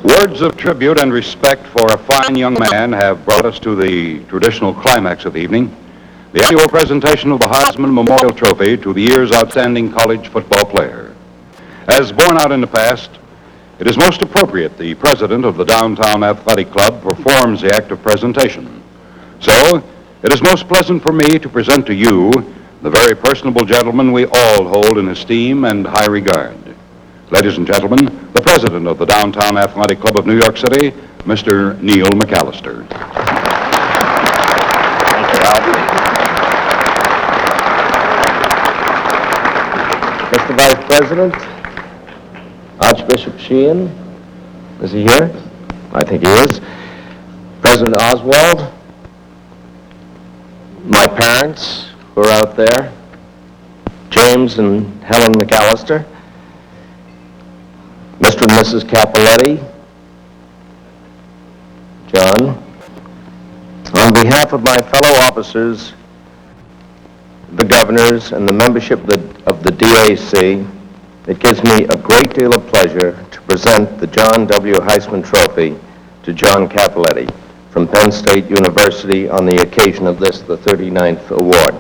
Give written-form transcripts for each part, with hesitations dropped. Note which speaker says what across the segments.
Speaker 1: Words of tribute and respect for a fine young man have brought us to the traditional climax of the evening, the annual presentation of the Heisman Memorial Trophy to the year's outstanding college football player. As borne out in the past, it is most appropriate the president of the Downtown Athletic Club performs the act of presentation. So, it is most pleasant for me to present to you the very personable gentleman we all hold in esteem and high regard. Ladies and gentlemen, the president of the Downtown Athletic Club of New York City, Mr. Neil McAllister.
Speaker 2: Thank you, Ralph. Mr. Vice President, Archbishop Sheehan, is he here? I think he is. President Oswald, my parents who are out there, James and Helen McAllister, Mr. and Mrs. Cappelletti, John. On behalf of my fellow officers, the governors, and the membership of the DAC, it gives me a great deal of pleasure to present the John W. Heisman Trophy to John Cappelletti from Penn State University on the occasion of this, the 39th award.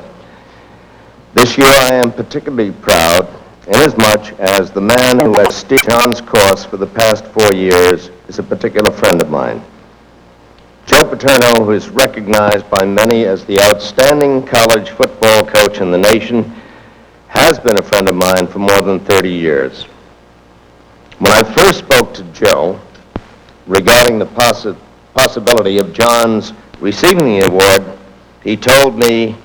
Speaker 2: This year I am particularly proud inasmuch as the man who has steered John's course for the past 4 years is a particular friend of mine. Joe Paterno, who is recognized by many as the outstanding college football coach in the nation, has been a friend of mine for more than 30 years. When I first spoke to Joe regarding the possibility of John's receiving the award, he told me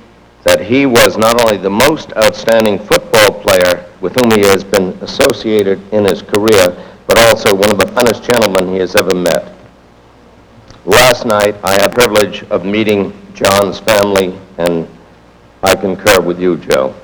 Speaker 2: that he was not only the most outstanding football player with whom he has been associated in his career, but also one of the finest gentlemen he has ever met. Last night, I had the privilege of meeting John's family, and I concur with you, Joe.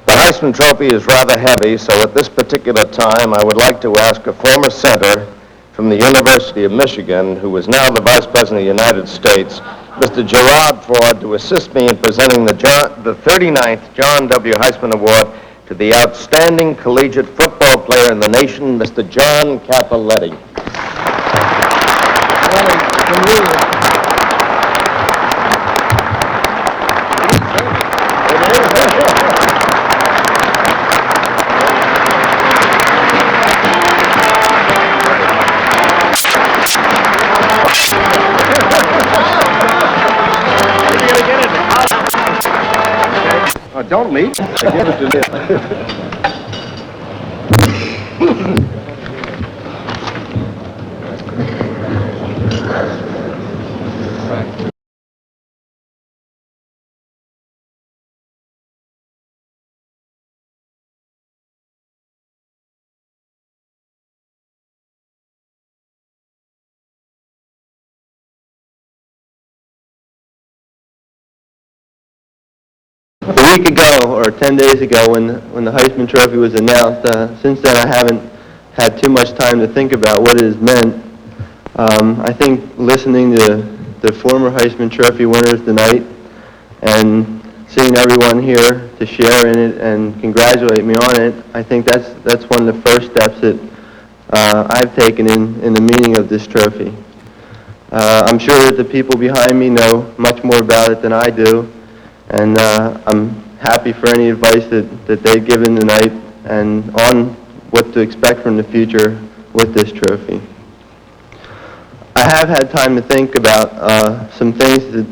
Speaker 2: The Heisman Trophy is rather heavy, so at this particular time, I would like to ask a former center from the University of Michigan, who is now the Vice President of the United States, Mr. Gerard Ford, to assist me in presenting the 39th John W. Heisman Award to the outstanding collegiate football player in the nation, Mr. John Cappelletti.
Speaker 1: Don't leave. Give it to this.
Speaker 3: A week ago, or 10 days ago, when the Heisman Trophy was announced, since then I haven't had too much time to think about what it has meant. I think listening to the former Heisman Trophy winners tonight and seeing everyone here to share in it and congratulate me on it, I think that's one of the first steps that I've taken in the meaning of this trophy. I'm sure that the people behind me know much more about it than I do, and I'm happy for any advice that they've given tonight and on what to expect from the future with this trophy. I have had time to think about some things that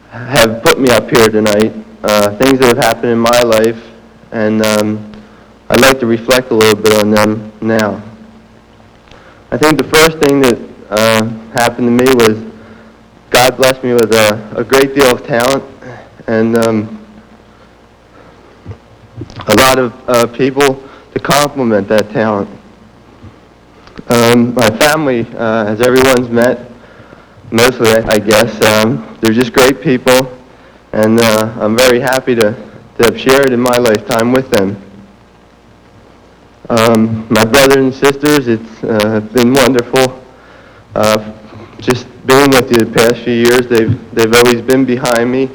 Speaker 3: have put me up here tonight, things that have happened in my life, and I'd like to reflect a little bit on them now. I think the first thing that happened to me was God blessed me with a great deal of talent and a lot of people to complement that talent. My family, as everyone's met, mostly I guess, they're just great people, and I'm very happy to have shared in my lifetime with them. My brothers and sisters, it's been wonderful. Just being with you the past few years, they've always been behind me,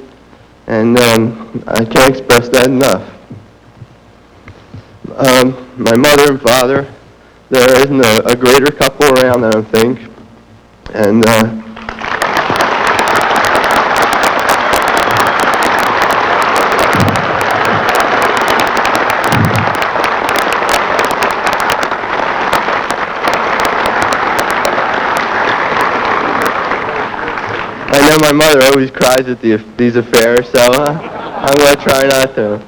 Speaker 3: and I can't express that enough. My mother and father, there isn't a greater couple around, I don't think. And I know my mother always cries at these affairs, so I'm going to try not to.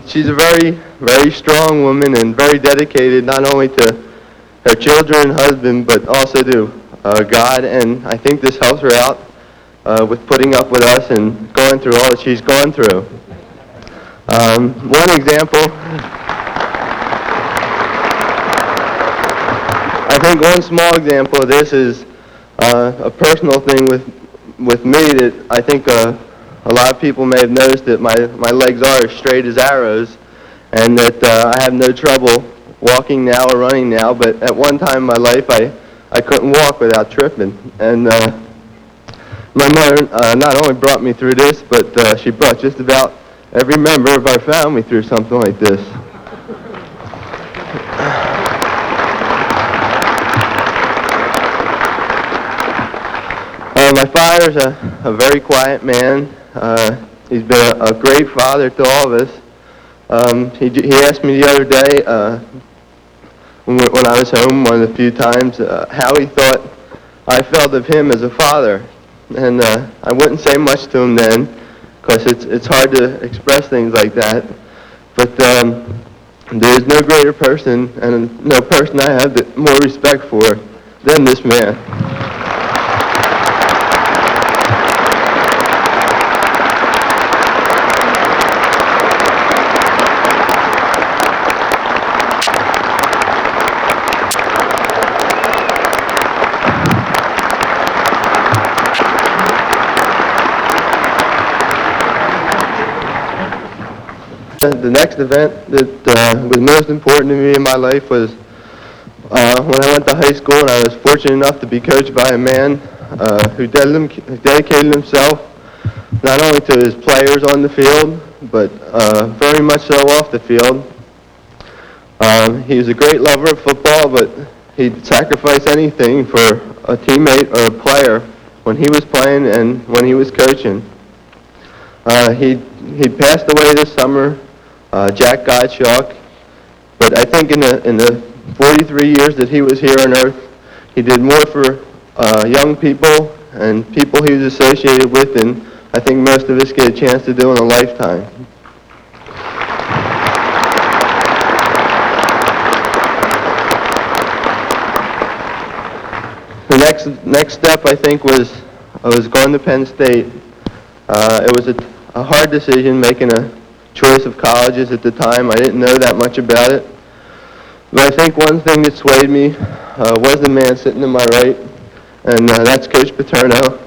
Speaker 3: She's a very, very strong woman and very dedicated not only to her children and husband, but also to God, and I think this helps her out with putting up with us and going through all that she's gone through. One example, I think one small example of this is a personal thing with me that I think a lot of people may have noticed that my legs are as straight as arrows, and that I have no trouble walking now or running now, but at one time in my life I couldn't walk without tripping. And my mother not only brought me through this, but she brought just about every member of our family through something like this. My father's a very quiet man. He's been a great father to all of us. He asked me the other day, when I was home one of the few times, how he thought I felt of him as a father. And I wouldn't say much to him then, because it's hard to express things like that. But there is no greater person, and no person I have more respect for than this man. The next event that was most important to me in my life was when I went to high school, and I was fortunate enough to be coached by a man who dedicated himself not only to his players on the field, but very much so off the field. He was a great lover of football, but he'd sacrifice anything for a teammate or a player when he was playing and when he was coaching. He passed away this summer, Jack Gottschalk, but I think in the 43 years that he was here on earth, he did more for young people and people he was associated with than I think most of us get a chance to do in a lifetime. The next step, I think, was I was going to Penn State. It was a hard decision, making a choice of colleges at the time. I didn't know that much about it. But I think one thing that swayed me was the man sitting to my right, and that's Coach Paterno.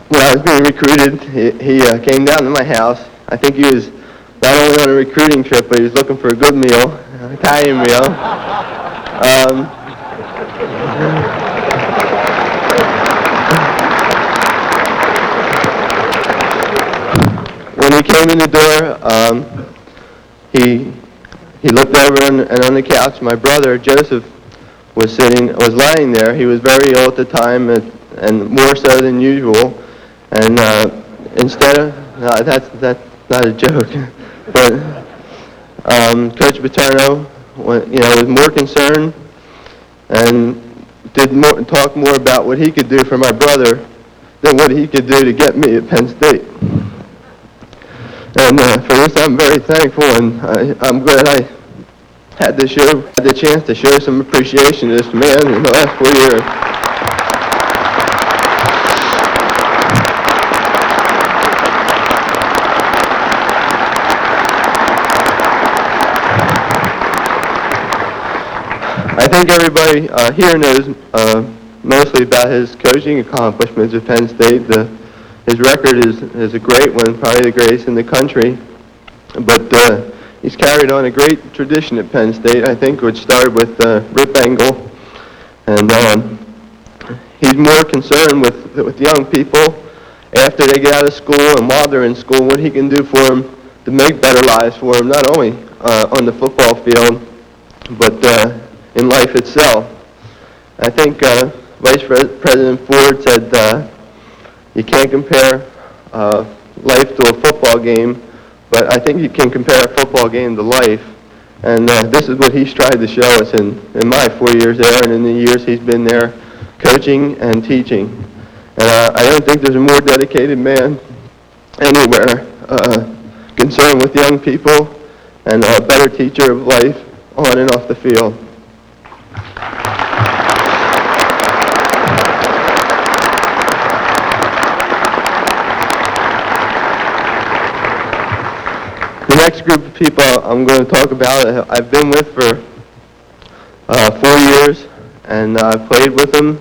Speaker 3: When I was being recruited, he came down to my house. I think he was not only on a recruiting trip, but he was looking for a good meal, an Italian meal. When he came in the door, he looked over and on the couch, my brother Joseph was lying there. He was very ill at the time, and more so than usual. And instead of that's not a joke, but Coach Paterno, was more concerned and talk more about what he could do for my brother than what he could do to get me at Penn State. And for this, I'm very thankful, and I'm glad I had the chance to show some appreciation to this man in the last 4 years. I think everybody here knows mostly about his coaching accomplishments at Penn State. His record is a great one, probably the greatest in the country. But he's carried on a great tradition at Penn State, I think, which started with Rip Engel. And he's more concerned with young people after they get out of school and while they're in school, what he can do for them to make better lives for them, not only on the football field, but in life itself. I think Vice President Ford said you can't compare life to a football game, but I think you can compare a football game to life. And this is what he's tried to show us in my 4 years there and in the years he's been there coaching and teaching. And I don't think there's a more dedicated man anywhere concerned with young people and a better teacher of life on and off the field. The next group of people I'm going to talk about, I've been with for 4 years, and I've played with them.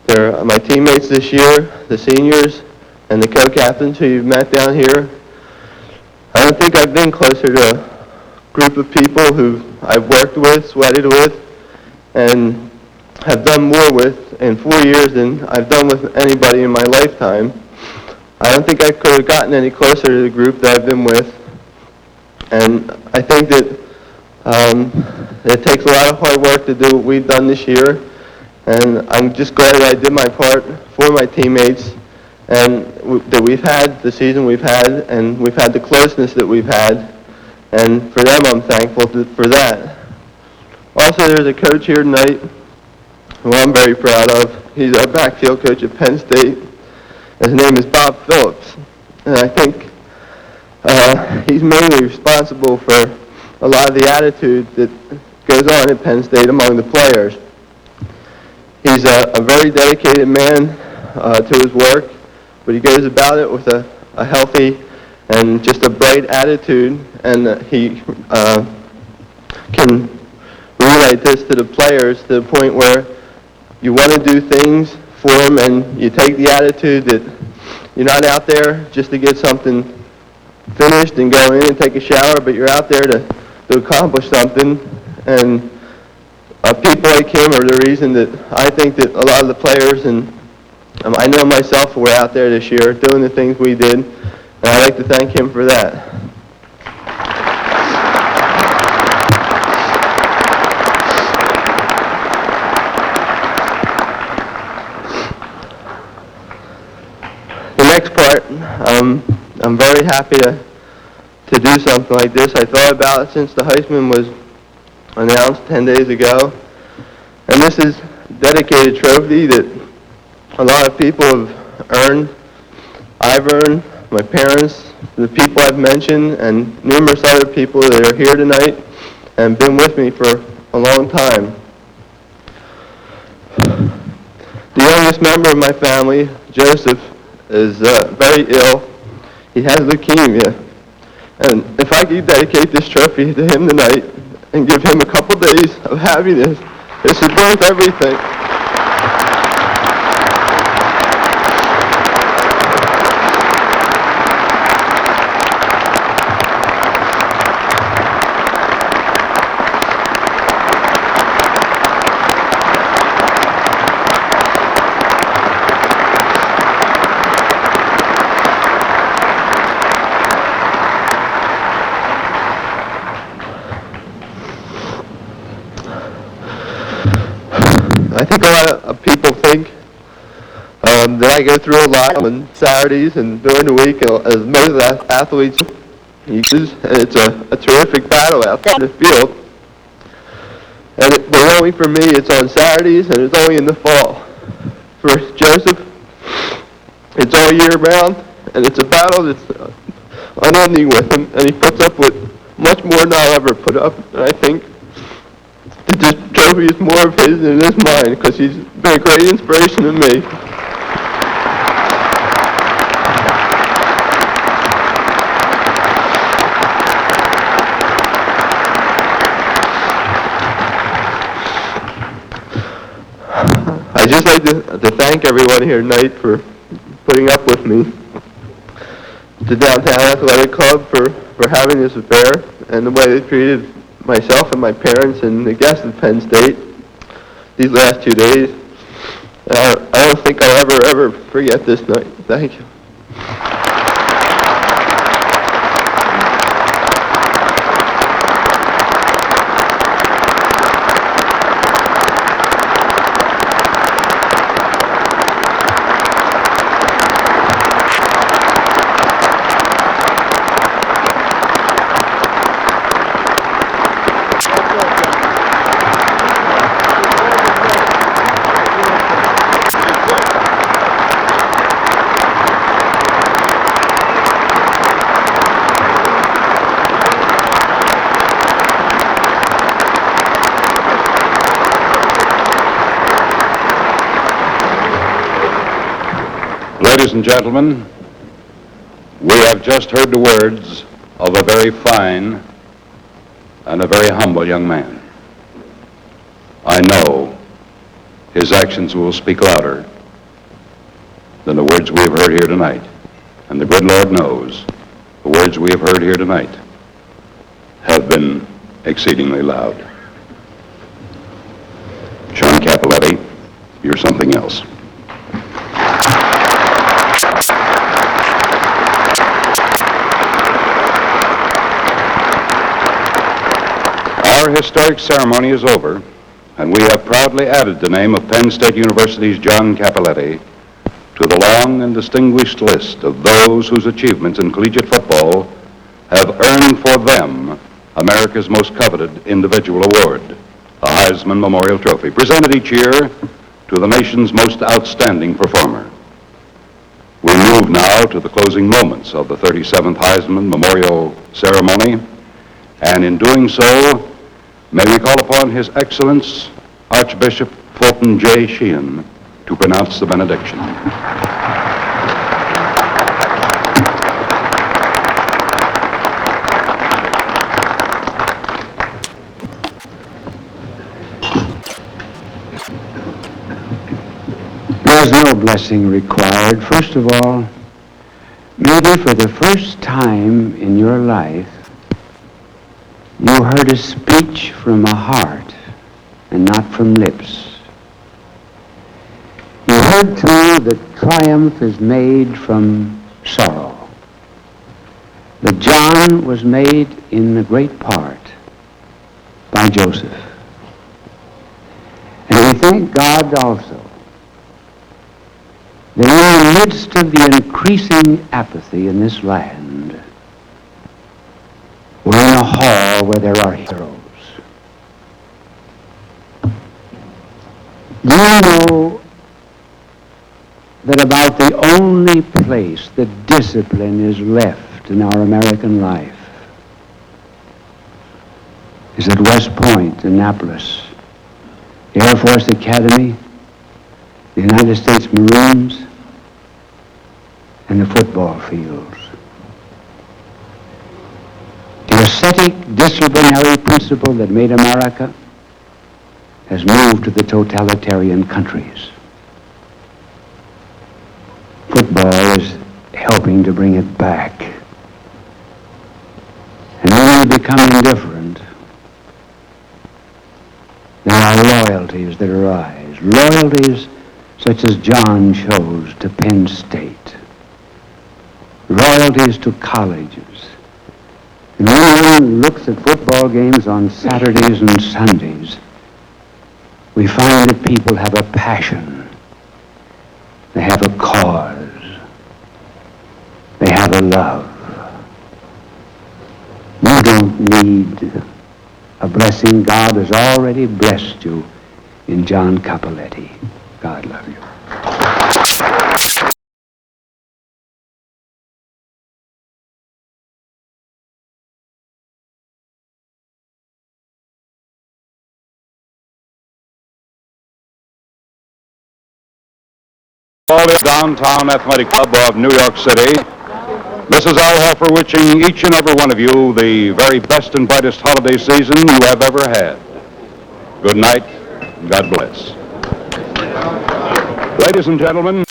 Speaker 3: They're my teammates this year, the seniors, and the co-captains who you've met down here. I don't think I've been closer to a group of people who I've worked with, sweated with, and have done more with in 4 years than I've done with anybody in my lifetime. I don't think I could have gotten any closer to the group that I've been with. And I think that it takes a lot of hard work to do what we've done this year. And I'm just glad that I did my part for my teammates and that we've had the season we've had, and we've had the closeness that we've had. And for them, I'm thankful for that. Also, there's a coach here tonight who I'm very proud of. He's our backfield coach at Penn State. His name is Bob Phillips. And I think he's mainly responsible for a lot of the attitude that goes on at Penn State among the players. He's a very dedicated man to his work, but he goes about it with a healthy and just a bright attitude, and he can relate this to the players to the point where you want to do things for them, and you take the attitude that you're not out there just to get something finished and go in and take a shower, but you're out there to accomplish something. And people like him are the reason that I think that a lot of the players, and I know myself, were out there this year doing the things we did, and I'd like to thank him for that. The next part, I'm very happy to do something like this. I thought about it since the Heisman was announced 10 days ago. And this is a dedicated trophy that a lot of people have earned. I've earned, my parents, the people I've mentioned, and numerous other people that are here tonight and been with me for a long time. The youngest member of my family, Joseph, is very ill. He has leukemia. And if I could dedicate this trophy to him tonight and give him a couple days of happiness, this is worth everything. I think a lot of people think that I go through a lot on Saturdays and during the week, as most athletes use, and it's a terrific battle out there in the field. But only for me, it's on Saturdays, and it's only in the fall. For Joseph, it's all year round, and it's a battle that's unending with him, and he puts up with much more than I'll ever put up. And I think that this trophy is more of his than it is mine, because he's been a great inspiration to me. I'd just like to thank everyone here tonight for putting up with me. The Downtown Athletic Club for having this affair, and the way they treated myself and my parents and the guests of Penn State these last 2 days. I don't think I'll ever forget this night. Thank you.
Speaker 1: Ladies and gentlemen, we have just heard the words of a very fine and a very humble young man. I know his actions will speak louder than the words we have heard here tonight. And the good Lord knows the words we have heard here tonight have been exceedingly loud. John Cappelletti, you're something else. Our historic ceremony is over, and we have proudly added the name of Penn State University's John Cappelletti to the long and distinguished list of those whose achievements in collegiate football have earned for them America's most coveted individual award, the Heisman Memorial Trophy, presented each year to the nation's most outstanding performer. We move now to the closing moments of the 37th Heisman Memorial Ceremony, and in doing so, may we call upon His Excellence Archbishop Fulton J. Sheehan to pronounce the benediction.
Speaker 4: There's no blessing required. First of all, maybe for the first time in your life, you heard a speech from a heart and not from lips. You heard, too, that triumph is made from sorrow. That John was made in a great part by Joseph. And we thank God also that in the midst of the increasing apathy in this land, we're in a hall where there are heroes. Do you know that about the only place that discipline is left in our American life is at West Point, Annapolis, the Air Force Academy, the United States Marines, and the football fields. The ascetic disciplinary principle that made America has moved to the totalitarian countries. Football is helping to bring it back. And when we become indifferent, there are loyalties that arise. Loyalties such as John chose to Penn State. Loyalties to colleges. And when one looks at football games on Saturdays and Sundays, we find that people have a passion. They have a cause. They have a love. You don't need a blessing. God has already blessed you in John Cappelletti. God love you.
Speaker 1: All the Downtown Athletic Club of New York City, this is our hope for wishing each and every one of you the very best and brightest holiday season you have ever had. Good night, and God bless. Ladies and gentlemen,